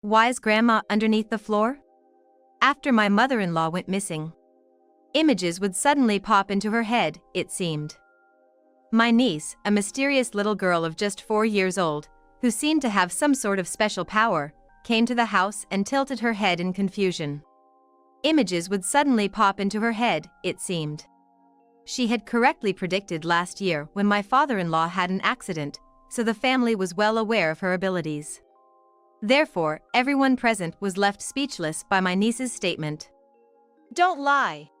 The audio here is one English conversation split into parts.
Why's Grandma underneath the floor? After my mother-in-law went missing, images would suddenly pop into her head, it seemed. My niece, a mysterious little girl of just 4 years old, who seemed to have some sort of special power, came to the house and tilted her head in confusion. Images would suddenly pop into her head, it seemed. She had correctly predicted last year when my father-in-law had an accident, so the family was well aware of her abilities. Therefore, everyone present was left speechless by my niece's statement. Don't lie.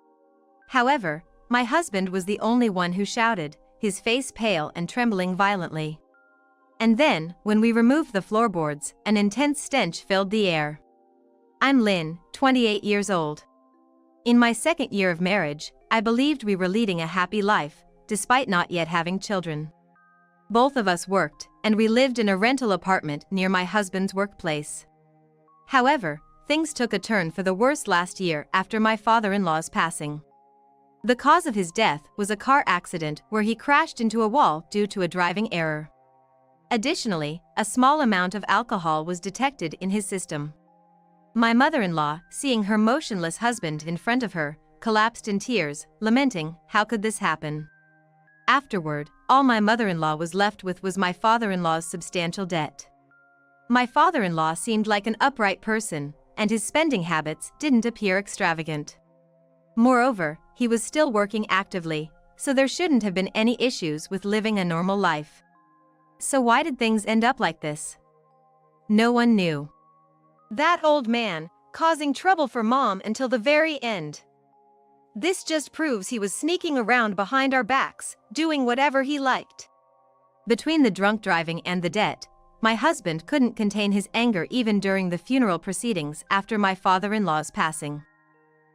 However, my husband was the only one who shouted, his face pale and trembling violently. And then, when we removed the floorboards, an intense stench filled the air. I'm Lynn, 28 years old. In my second year of marriage, I believed we were leading a happy life, despite not yet having children. Both of us worked, and we lived in a rental apartment near my husband's workplace. However, things took a turn for the worse last year after my father-in-law's passing. The cause of his death was a car accident where he crashed into a wall due to a driving error. Additionally, a small amount of alcohol was detected in his system. My mother-in-law, seeing her motionless husband in front of her, collapsed in tears, lamenting, "How could this happen?" Afterward, all my mother-in-law was left with was my father-in-law's substantial debt. My father-in-law seemed like an upright person, and his spending habits didn't appear extravagant. Moreover, he was still working actively, so there shouldn't have been any issues with living a normal life. So why did things end up like this? No one knew. That old man, causing trouble for Mom until the very end. This just proves he was sneaking around behind our backs, doing whatever he liked. Between the drunk driving and the debt, my husband couldn't contain his anger even during the funeral proceedings after my father-in-law's passing.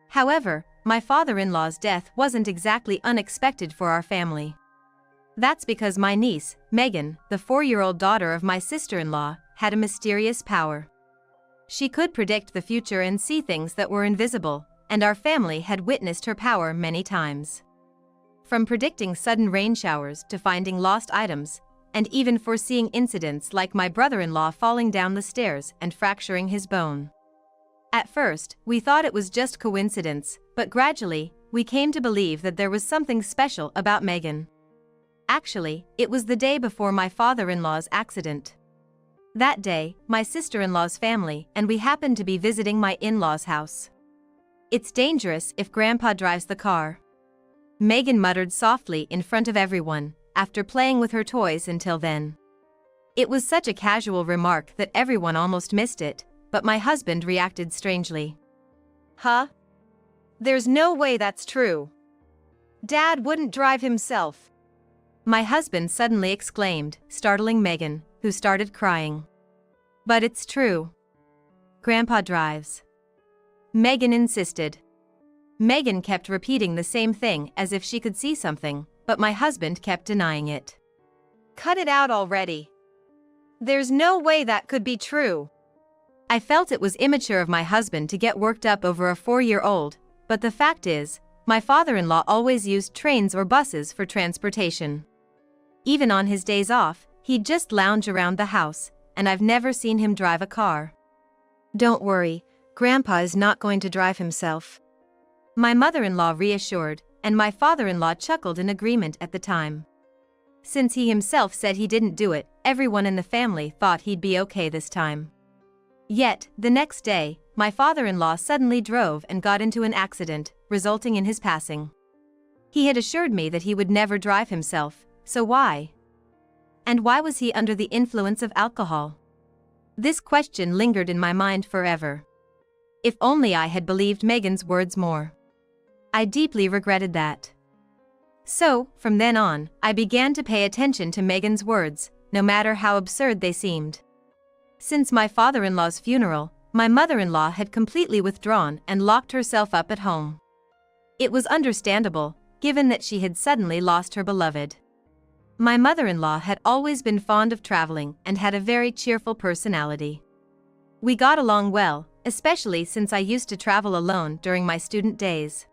However, my father-in-law's death wasn't exactly unexpected for our family. That's because my niece, Megan, the 4-year-old daughter of my sister-in-law, had a mysterious power. She could predict the future and see things that were invisible, and our family had witnessed her power many times. From predicting sudden rain showers to finding lost items, and even foreseeing incidents like my brother-in-law falling down the stairs and fracturing his bone. At first, we thought it was just coincidence, but gradually, we came to believe that there was something special about Megan. Actually, it was the day before my father-in-law's accident. That day, my sister-in-law's family and we happened to be visiting my in-law's house. "It's dangerous if Grandpa drives the car," Megan muttered softly in front of everyone, after playing with her toys until then. It was such a casual remark that everyone almost missed it, but my husband reacted strangely. Huh? There's no way that's true. Dad wouldn't drive himself. My husband suddenly exclaimed, startling Megan, who started crying. "But it's true. Grandpa drives," Megan insisted. Megan kept repeating the same thing as if she could see something, but my husband kept denying it. Cut it out already. There's no way that could be true. I felt it was immature of my husband to get worked up over a 4-year-old, but the fact is, my father-in-law always used trains or buses for transportation. Even on his days off, he'd just lounge around the house, and I've never seen him drive a car. Don't worry, Grandpa is not going to drive himself, my mother-in-law reassured, and my father-in-law chuckled in agreement at the time. Since he himself said he didn't do it, everyone in the family thought he'd be okay this time. Yet, the next day, my father-in-law suddenly drove and got into an accident, resulting in his passing. He had assured me that he would never drive himself, so why? And why was he under the influence of alcohol? This question lingered in my mind forever. If only I had believed Megan's words more. I deeply regretted that. So, from then on, I began to pay attention to Megan's words, no matter how absurd they seemed. Since my father-in-law's funeral, my mother-in-law had completely withdrawn and locked herself up at home. It was understandable, given that she had suddenly lost her beloved. My mother-in-law had always been fond of traveling and had a very cheerful personality. We got along well, especially since I used to travel alone during my student days.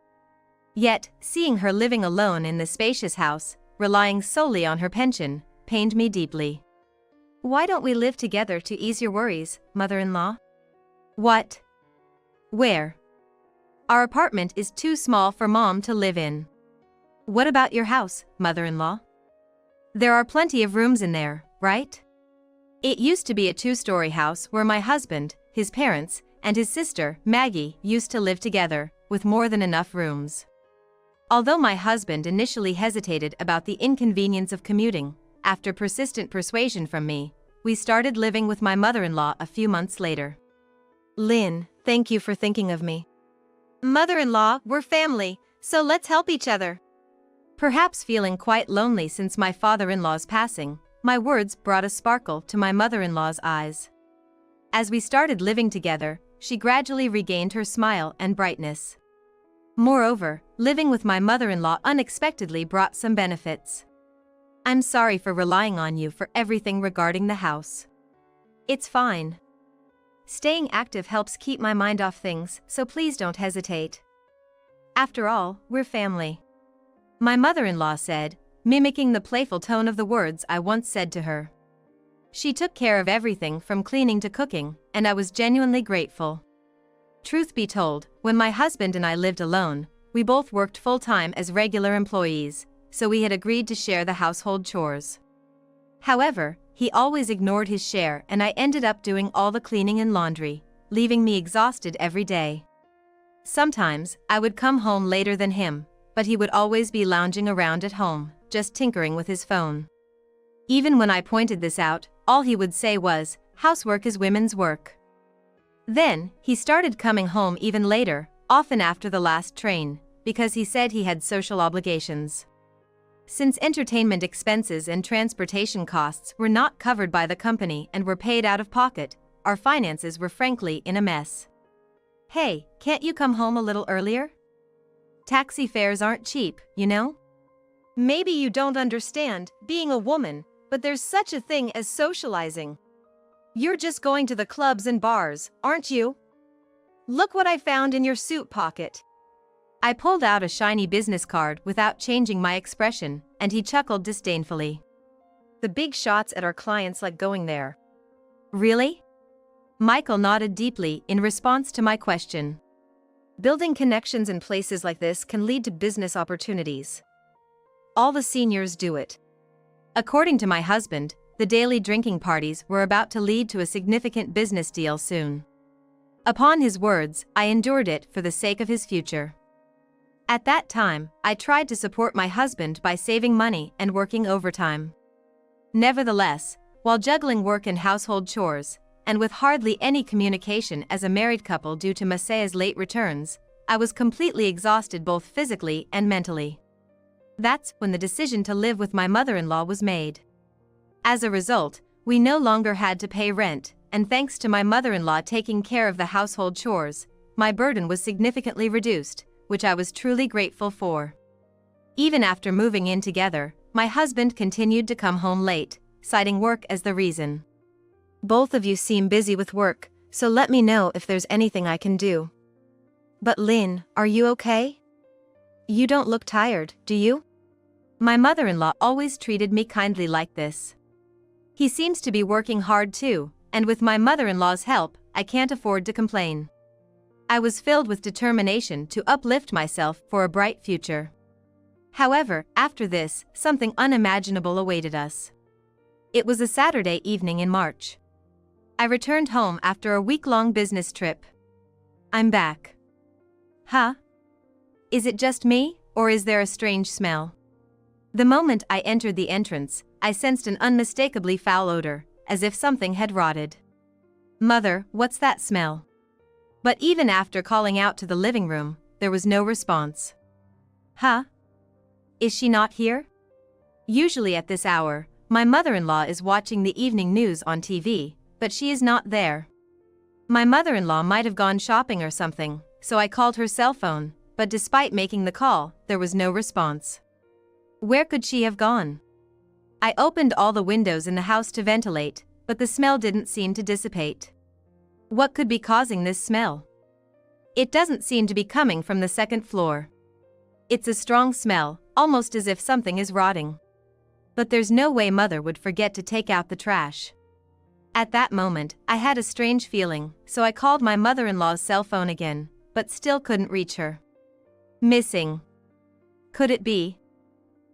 Yet, seeing her living alone in the spacious house, relying solely on her pension, pained me deeply. "Why don't we live together to ease your worries, mother-in-law?" What? Where? Our apartment is too small for Mom to live in. What about your house, mother-in-law? There are plenty of rooms in there, right? It used to be a 2-story house where my husband, his parents, and his sister, Maggie, used to live together, with more than enough rooms. Although my husband initially hesitated about the inconvenience of commuting, after persistent persuasion from me, we started living with my mother-in-law a few months later. Lynn, thank you for thinking of me. Mother-in-law, we're family, so let's help each other. Perhaps feeling quite lonely since my father-in-law's passing, my words brought a sparkle to my mother-in-law's eyes. As we started living together, she gradually regained her smile and brightness. Moreover, living with my mother-in-law unexpectedly brought some benefits. I'm sorry for relying on you for everything regarding the house. It's fine. Staying active helps keep my mind off things, so please don't hesitate. After all, we're family. My mother-in-law said, mimicking the playful tone of the words I once said to her. She took care of everything from cleaning to cooking, and I was genuinely grateful. Truth be told, when my husband and I lived alone, we both worked full-time as regular employees, so we had agreed to share the household chores. However, he always ignored his share and I ended up doing all the cleaning and laundry, leaving me exhausted every day. Sometimes, I would come home later than him, but he would always be lounging around at home, just tinkering with his phone. Even when I pointed this out, all he would say was, "Housework is women's work." Then, he started coming home even later, often after the last train, because he said he had social obligations. Since entertainment expenses and transportation costs were not covered by the company and were paid out of pocket, our finances were frankly in a mess. "Hey, can't you come home a little earlier? Taxi fares aren't cheap, you know?" Maybe you don't understand, being a woman, but there's such a thing as socializing. You're just going to the clubs and bars, aren't you? Look what I found in your suit pocket. I pulled out a shiny business card without changing my expression, and he chuckled disdainfully. The big shots at our clients like going there. Really? Michael nodded deeply in response to my question. Building connections in places like this can lead to business opportunities. All the seniors do it. According to my husband, the daily drinking parties were about to lead to a significant business deal soon. Upon his words, I endured it for the sake of his future. At that time, I tried to support my husband by saving money and working overtime. Nevertheless, while juggling work and household chores, and with hardly any communication as a married couple due to Masaya's late returns, I was completely exhausted both physically and mentally. That's when the decision to live with my mother-in-law was made. As a result, we no longer had to pay rent, and thanks to my mother-in-law taking care of the household chores, my burden was significantly reduced, which I was truly grateful for. Even after moving in together, my husband continued to come home late, citing work as the reason. Both of you seem busy with work, so let me know if there's anything I can do. But Lynn, are you okay? You don't look tired, do you? My mother-in-law always treated me kindly like this. He seems to be working hard too, and with my mother-in-law's help, I can't afford to complain. I was filled with determination to uplift myself for a bright future. However, after this, something unimaginable awaited us. It was a Saturday evening in March. I returned home after a week-long business trip. I'm back. Huh? Is it just me, or is there a strange smell? The moment I entered the entrance, I sensed an unmistakably foul odor, as if something had rotted. "Mother, what's that smell?" But even after calling out to the living room, there was no response. Huh? Is she not here? Usually at this hour, my mother-in-law is watching the evening news on TV, but she is not there. My mother-in-law might have gone shopping or something, so I called her cell phone, but despite making the call, there was no response. Where could she have gone? I opened all the windows in the house to ventilate, but the smell didn't seem to dissipate. What could be causing this smell? It doesn't seem to be coming from the second floor. It's a strong smell, almost as if something is rotting. But there's no way Mother would forget to take out the trash. At that moment, I had a strange feeling, so I called my mother-in-law's cell phone again, but still couldn't reach her. Missing. Could it be?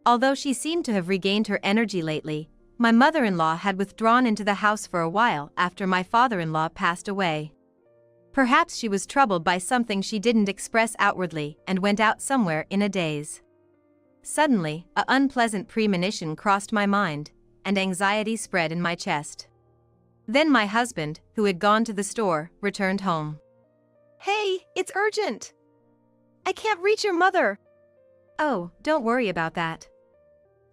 Although she seemed to have regained her energy lately, my mother-in-law had withdrawn into the house for a while after my father-in-law passed away. Perhaps she was troubled by something she didn't express outwardly and went out somewhere in a daze. Suddenly, an unpleasant premonition crossed my mind, and anxiety spread in my chest. Then my husband, who had gone to the store, returned home. Hey, it's urgent! I can't reach your mother! Oh, don't worry about that.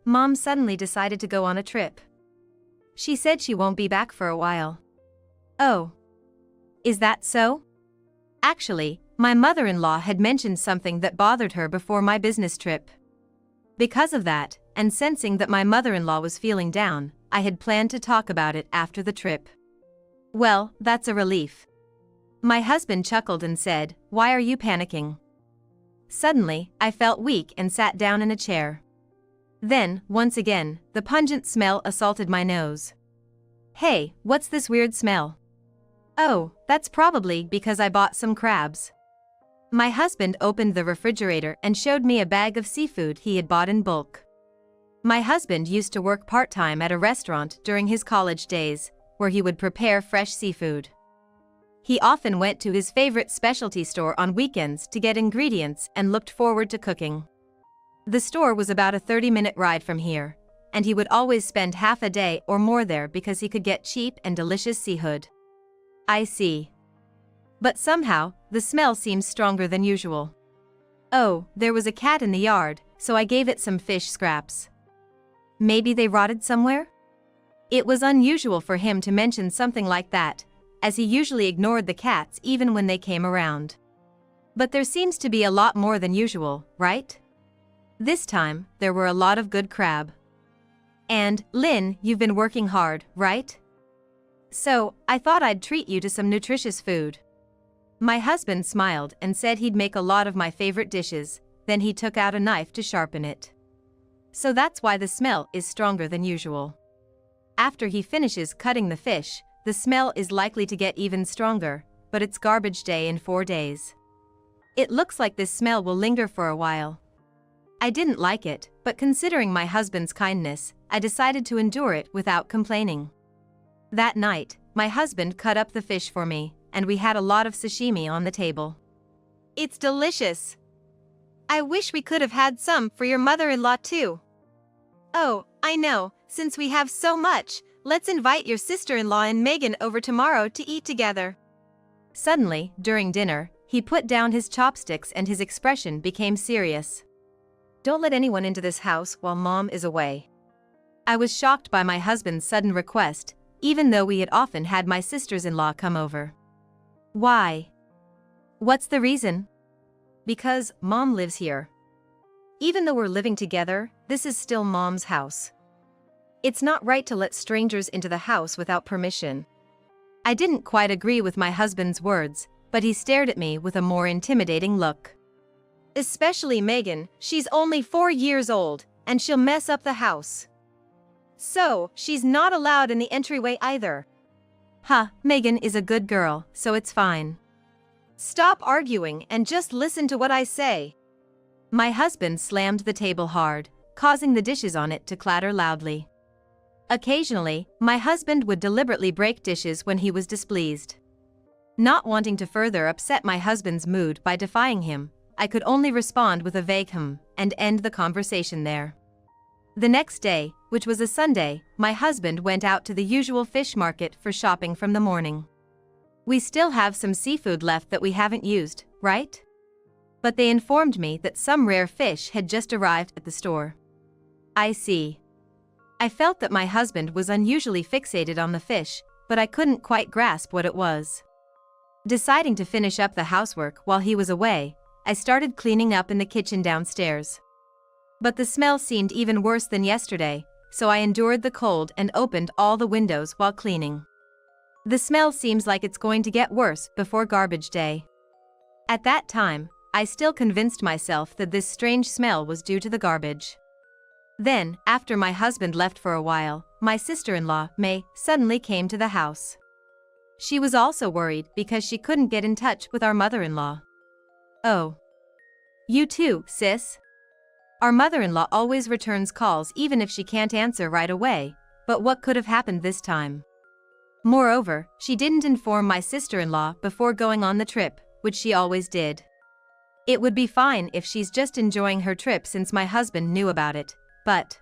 Mom suddenly decided to go on a trip. She said she won't be back for a while. Oh. Is that so? Actually, my mother-in-law had mentioned something that bothered her before my business trip. Because of that, and sensing that my mother-in-law was feeling down, I had planned to talk about it after the trip. Well, that's a relief. My husband chuckled and said, "Why are you panicking?" Suddenly, I felt weak and sat down in a chair. Then, once again, the pungent smell assaulted my nose. Hey, what's this weird smell? Oh, that's probably because I bought some crabs. My husband opened the refrigerator and showed me a bag of seafood he had bought in bulk. My husband used to work part-time at a restaurant during his college days, where he would prepare fresh seafood. He often went to his favorite specialty store on weekends to get ingredients and looked forward to cooking. The store was about a 30-minute ride from here, and he would always spend half a day or more there because he could get cheap and delicious seafood. I see. But somehow, the smell seems stronger than usual. Oh, there was a cat in the yard, so I gave it some fish scraps. Maybe they rotted somewhere? It was unusual for him to mention something like that, as he usually ignored the cats even when they came around. But there seems to be a lot more than usual, right? This time, there were a lot of good crab. And, Lynn, you've been working hard, right? So, I thought I'd treat you to some nutritious food. My husband smiled and said he'd make a lot of my favorite dishes, then he took out a knife to sharpen it. So that's why the smell is stronger than usual. After he finishes cutting the fish, the smell is likely to get even stronger, but it's garbage day in 4 days. It looks like this smell will linger for a while. I didn't like it, but considering my husband's kindness, I decided to endure it without complaining. That night, my husband cut up the fish for me, and we had a lot of sashimi on the table. It's delicious. I wish we could have had some for your mother-in-law too. Oh, I know, since we have so much, let's invite your sister-in-law and Megan over tomorrow to eat together. Suddenly, during dinner, he put down his chopsticks and his expression became serious. Don't let anyone into this house while Mom is away. I was shocked by my husband's sudden request, even though we had often had my sisters-in-law come over. Why? What's the reason? Because Mom lives here. Even though we're living together, this is still Mom's house. It's not right to let strangers into the house without permission. I didn't quite agree with my husband's words, but he stared at me with a more intimidating look. Especially Megan, she's only 4 years old, and she'll mess up the house. So, she's not allowed in the entryway either. Huh, Megan is a good girl, so it's fine. Stop arguing and just listen to what I say. My husband slammed the table hard, causing the dishes on it to clatter loudly. Occasionally, my husband would deliberately break dishes when he was displeased. Not wanting to further upset my husband's mood by defying him, I could only respond with a vague and end the conversation there. The next day, which was a Sunday, my husband went out to the usual fish market for shopping from the morning. We still have some seafood left that we haven't used, right? But they informed me that some rare fish had just arrived at the store. I see. I felt that my husband was unusually fixated on the fish, but I couldn't quite grasp what it was. Deciding to finish up the housework while he was away, I started cleaning up in the kitchen downstairs. But the smell seemed even worse than yesterday, so I endured the cold and opened all the windows while cleaning. The smell seems like it's going to get worse before garbage day. At that time, I still convinced myself that this strange smell was due to the garbage. Then, after my husband left for a while, my sister-in-law, May, suddenly came to the house. She was also worried because she couldn't get in touch with our mother-in-law. "Oh. You too, sis?" Our mother-in-law always returns calls even if she can't answer right away, but what could have happened this time? Moreover, she didn't inform my sister-in-law before going on the trip, which she always did. It would be fine if she's just enjoying her trip since my husband knew about it, but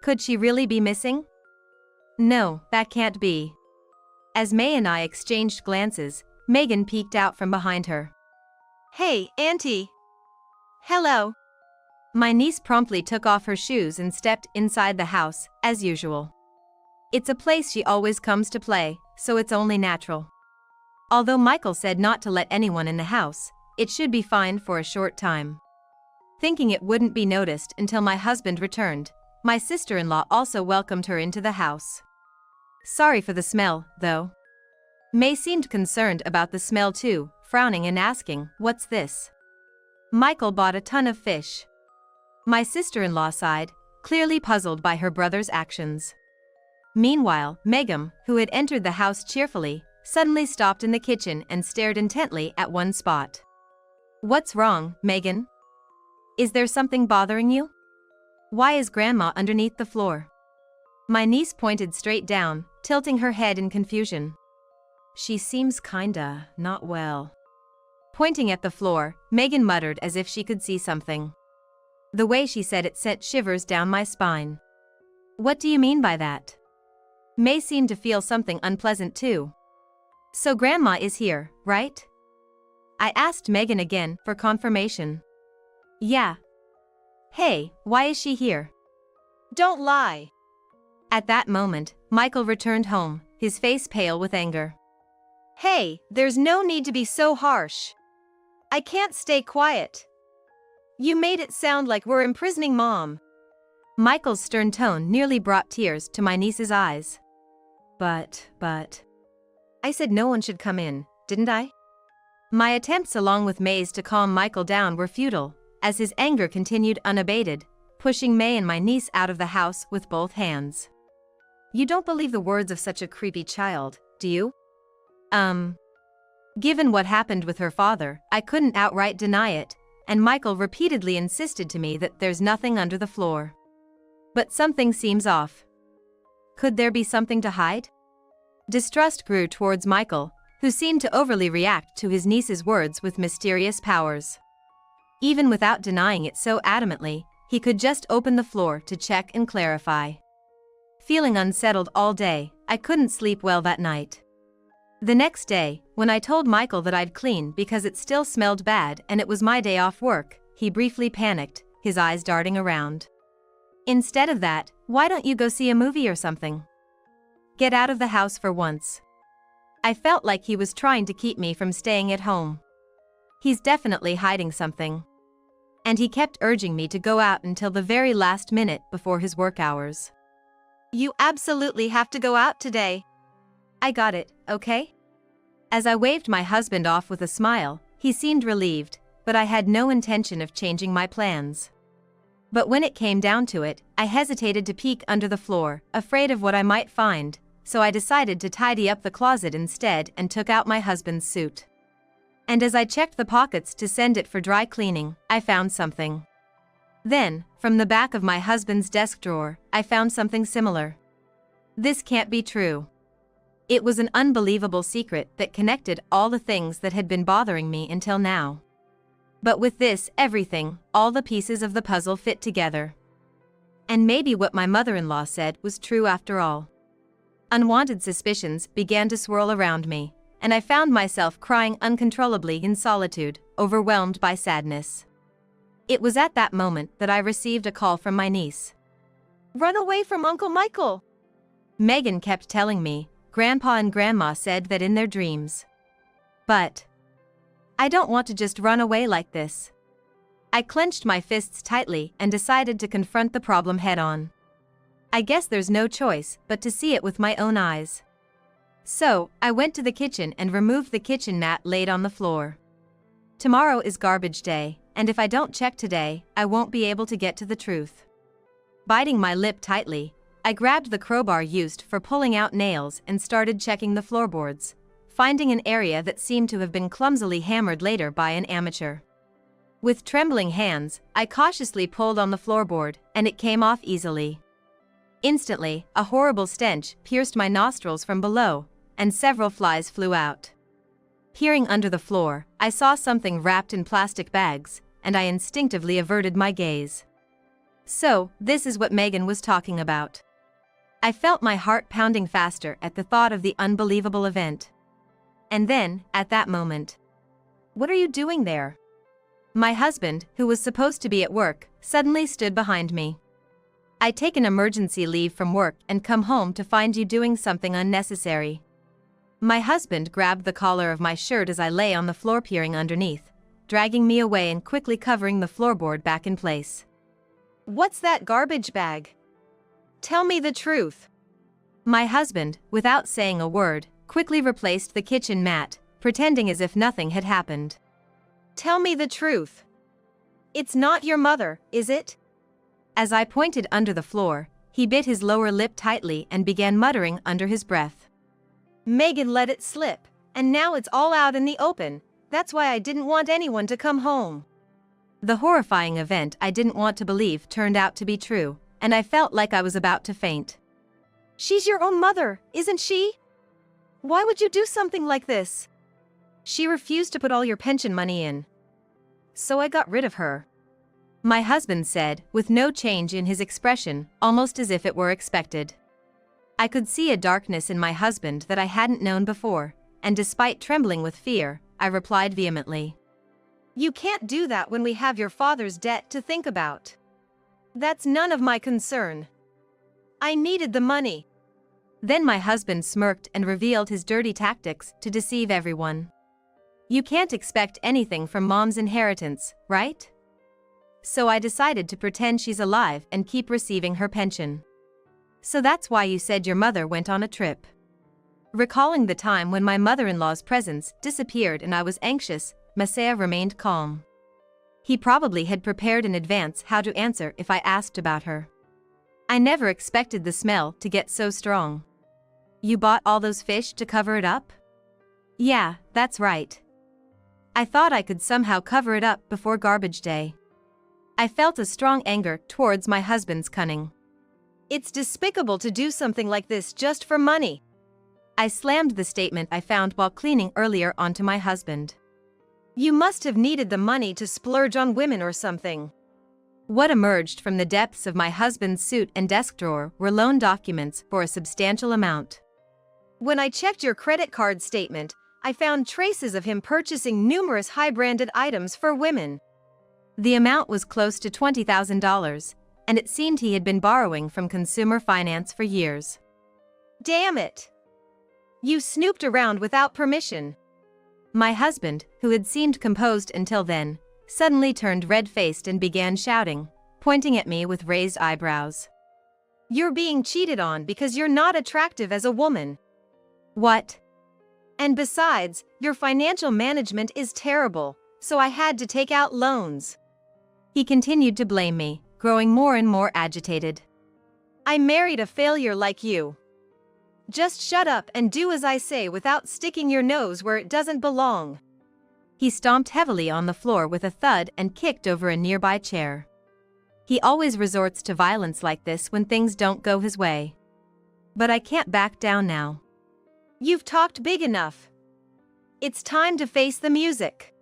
could she really be missing? No, that can't be. As May and I exchanged glances, Megan peeked out from behind her. "Hey, Auntie." "Hello." My niece promptly took off her shoes and stepped inside the house, as usual. It's a place she always comes to play, so it's only natural. Although Michael said not to let anyone in the house, it should be fine for a short time. Thinking it wouldn't be noticed until my husband returned, my sister-in-law also welcomed her into the house. Sorry for the smell, though. May seemed concerned about the smell too, frowning and asking, "What's this?" Michael bought a ton of fish. My sister-in-law sighed, clearly puzzled by her brother's actions. Meanwhile, Megan, who had entered the house cheerfully, suddenly stopped in the kitchen and stared intently at one spot. "What's wrong, Megan? Is there something bothering you? Why is Grandma underneath the floor?" My niece pointed straight down, tilting her head in confusion. "She seems kinda not well." Pointing at the floor, Megan muttered as if she could see something. The way she said it sent shivers down my spine. "What do you mean by that?" May seemed to feel something unpleasant too. "So Grandma is here, right?" I asked Megan again for confirmation. "Yeah." "Hey, why is she here?" "Don't lie." At that moment, Michael returned home, his face pale with anger. "Hey, there's no need to be so harsh. I can't stay quiet. You made it sound like we're imprisoning Mom." Michael's stern tone nearly brought tears to my niece's eyes. But, I said no one should come in, didn't I? My attempts along with May's to calm Michael down were futile, as his anger continued unabated, pushing May and my niece out of the house with both hands. "You don't believe the words of such a creepy child, do you?" Given what happened with her father, I couldn't outright deny it, and Michael repeatedly insisted to me that there's nothing under the floor. But something seems off. Could there be something to hide? Distrust grew towards Michael, who seemed to overly react to his niece's words with mysterious powers. Even without denying it so adamantly, he could just open the floor to check and clarify. Feeling unsettled all day, I couldn't sleep well that night. The next day, when I told Michael that I'd clean because it still smelled bad and it was my day off work, he briefly panicked, his eyes darting around. "Instead of that, why don't you go see a movie or something? Get out of the house for once." I felt like he was trying to keep me from staying at home. He's definitely hiding something. And he kept urging me to go out until the very last minute before his work hours. "You absolutely have to go out today." "I got it, okay?" As I waved my husband off with a smile, he seemed relieved, but I had no intention of changing my plans. But when it came down to it, I hesitated to peek under the floor, afraid of what I might find, so I decided to tidy up the closet instead and took out my husband's suit. And as I checked the pockets to send it for dry cleaning, I found something. Then, from the back of my husband's desk drawer, I found something similar. This can't be true. It was an unbelievable secret that connected all the things that had been bothering me until now. But with this, everything, all the pieces of the puzzle fit together. And maybe what my mother-in-law said was true after all. Unwanted suspicions began to swirl around me, and I found myself crying uncontrollably in solitude, overwhelmed by sadness. It was at that moment that I received a call from my niece. "Run away from Uncle Michael," Megan kept telling me. Grandpa and Grandma said that in their dreams. But I don't want to just run away like this. I clenched my fists tightly and decided to confront the problem head-on. I guess there's no choice but to see it with my own eyes. So, I went to the kitchen and removed the kitchen mat laid on the floor. Tomorrow is garbage day, and if I don't check today, I won't be able to get to the truth. Biting my lip tightly, I grabbed the crowbar used for pulling out nails and started checking the floorboards, finding an area that seemed to have been clumsily hammered later by an amateur. With trembling hands, I cautiously pulled on the floorboard, and it came off easily. Instantly, a horrible stench pierced my nostrils from below, and several flies flew out. Peering under the floor, I saw something wrapped in plastic bags, and I instinctively averted my gaze. So, this is what Megan was talking about. I felt my heart pounding faster at the thought of the unbelievable event. And then, at that moment, "What are you doing there?" My husband, who was supposed to be at work, suddenly stood behind me. "I'd taken emergency leave from work and come home to find you doing something unnecessary." My husband grabbed the collar of my shirt as I lay on the floor peering underneath, dragging me away and quickly covering the floorboard back in place. "What's that garbage bag? Tell me the truth." My husband, without saying a word, quickly replaced the kitchen mat, pretending as if nothing had happened. "Tell me the truth. It's not your mother, is it?" As I pointed under the floor, he bit his lower lip tightly and began muttering under his breath. "Megan let it slip, and now it's all out in the open. That's why I didn't want anyone to come home." The horrifying event I didn't want to believe turned out to be true, and I felt like I was about to faint. "She's your own mother, isn't she? Why would you do something like this?" "She refused to put all your pension money in, so I got rid of her," my husband said, with no change in his expression, almost as if it were expected. I could see a darkness in my husband that I hadn't known before, and despite trembling with fear, I replied vehemently, "You can't do that when we have your father's debt to think about. That's none of my concern. I needed the money." Then my husband smirked and revealed his dirty tactics to deceive everyone. "You can't expect anything from Mom's inheritance, right? So I decided to pretend she's alive and keep receiving her pension. So that's why you said your mother went on a trip." Recalling the time when my mother-in-law's presence disappeared and I was anxious, Messiah remained calm. He probably had prepared in advance how to answer if I asked about her. "I never expected the smell to get so strong." "You bought all those fish to cover it up?" "Yeah, that's right. I thought I could somehow cover it up before garbage day." I felt a strong anger towards my husband's cunning. "It's despicable to do something like this just for money." I slammed the statement I found while cleaning earlier onto my husband. "You must have needed the money to splurge on women or something." What emerged from the depths of my husband's suit and desk drawer were loan documents for a substantial amount. "When I checked your credit card statement, I found traces of him purchasing numerous high-branded items for women." The amount was close to $20,000, and it seemed he had been borrowing from consumer finance for years. "Damn it! You snooped around without permission." My husband, who had seemed composed until then, suddenly turned red-faced and began shouting, pointing at me with raised eyebrows. "You're being cheated on because you're not attractive as a woman." "What?" "And besides, your financial management is terrible, so I had to take out loans." He continued to blame me, growing more and more agitated. "I married a failure like you. Just shut up and do as I say without sticking your nose where it doesn't belong." He stomped heavily on the floor with a thud and kicked over a nearby chair. He always resorts to violence like this when things don't go his way. But I can't back down now. "You've talked big enough. It's time to face the music."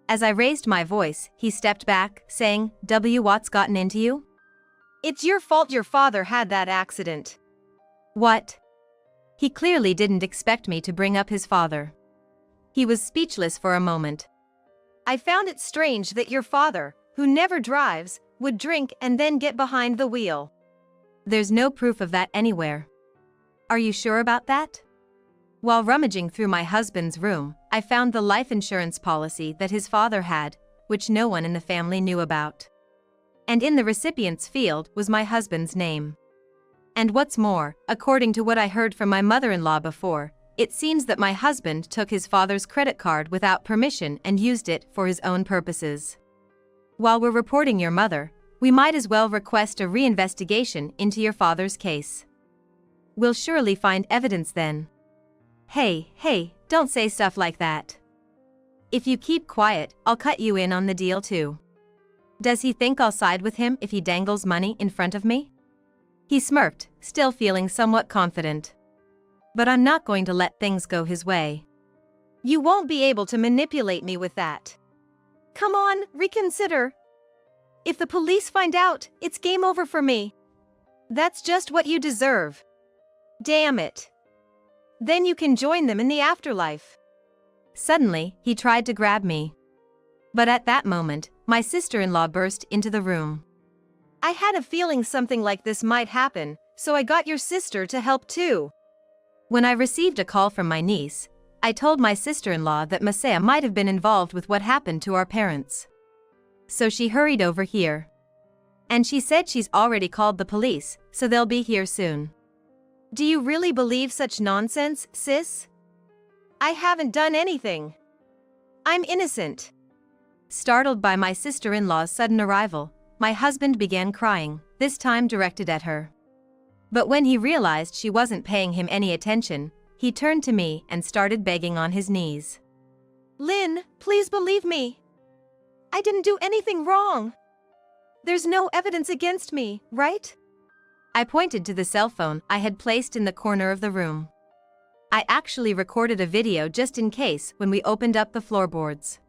As I raised my voice, he stepped back, saying, "What's gotten into you?" "It's your fault your father had that accident." "What?" He clearly didn't expect me to bring up his father. He was speechless for a moment. "I found it strange that your father, who never drives, would drink and then get behind the wheel." "There's no proof of that anywhere." "Are you sure about that?" While rummaging through my husband's room, I found the life insurance policy that his father had, which no one in the family knew about. And in the recipient's field was my husband's name. And what's more, according to what I heard from my mother-in-law before, it seems that my husband took his father's credit card without permission and used it for his own purposes. "While we're reporting your mother, We might as well request a reinvestigation into your father's case. We'll surely find evidence then. Hey, don't say stuff like that. If you keep quiet, I'll cut you in on the deal too. Does he think I'll side with him if he dangles money in front of me? He smirked, still feeling somewhat confident. But I'm not going to let things go his way. You won't be able to manipulate me with that. Come on, reconsider. If the police find out, it's game over for me. That's just what you deserve. Damn it. Then you can join them in the afterlife. Suddenly, he tried to grab me. But at that moment, my sister-in-law burst into the room. I had a feeling something like this might happen, so I got your sister to help too. When I received a call from my niece, I told my sister-in-law that Masaya might have been involved with what happened to our parents. So she hurried over here. And she said she's already called the police, so they'll be here soon. Do you really believe such nonsense, sis? I haven't done anything. I'm innocent. Startled by my sister-in-law's sudden arrival, my husband began crying, this time directed at her. But when he realized she wasn't paying him any attention, he turned to me and started begging on his knees. Lynn, please believe me. I didn't do anything wrong. There's no evidence against me, right? I pointed to the cell phone I had placed in the corner of the room. I actually recorded a video just in case when we opened up the floorboards.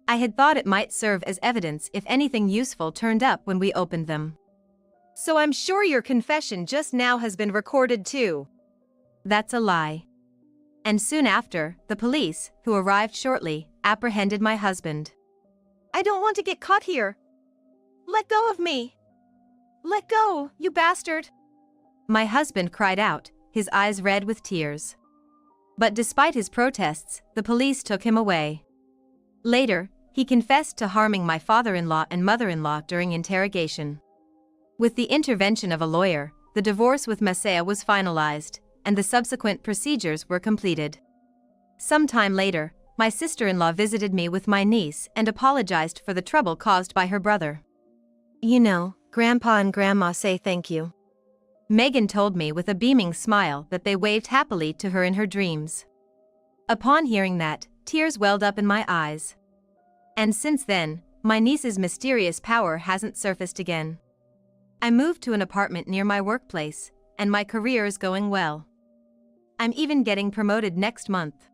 I had thought it might serve as evidence if anything useful turned up when we opened them. So I'm sure your confession just now has been recorded too. That's a lie. And soon after, the police, who arrived shortly, apprehended my husband. I don't want to get caught here. Let go of me. Let go, you bastard. My husband cried out, his eyes red with tears. But despite his protests, the police took him away. Later, he confessed to harming my father-in-law and mother-in-law during interrogation. With the intervention of a lawyer, the divorce with Masaya was finalized, and the subsequent procedures were completed. Some time later, my sister-in-law visited me with my niece and apologized for the trouble caused by her brother. You know, Grandpa and Grandma say thank you. Megan told me with a beaming smile that they waved happily to her in her dreams. Upon hearing that, tears welled up in my eyes. And since then, my niece's mysterious power hasn't surfaced again. I moved to an apartment near my workplace, and my career is going well. I'm even getting promoted next month.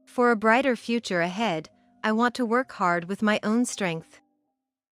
For a brighter future ahead, I want to work hard with my own strength.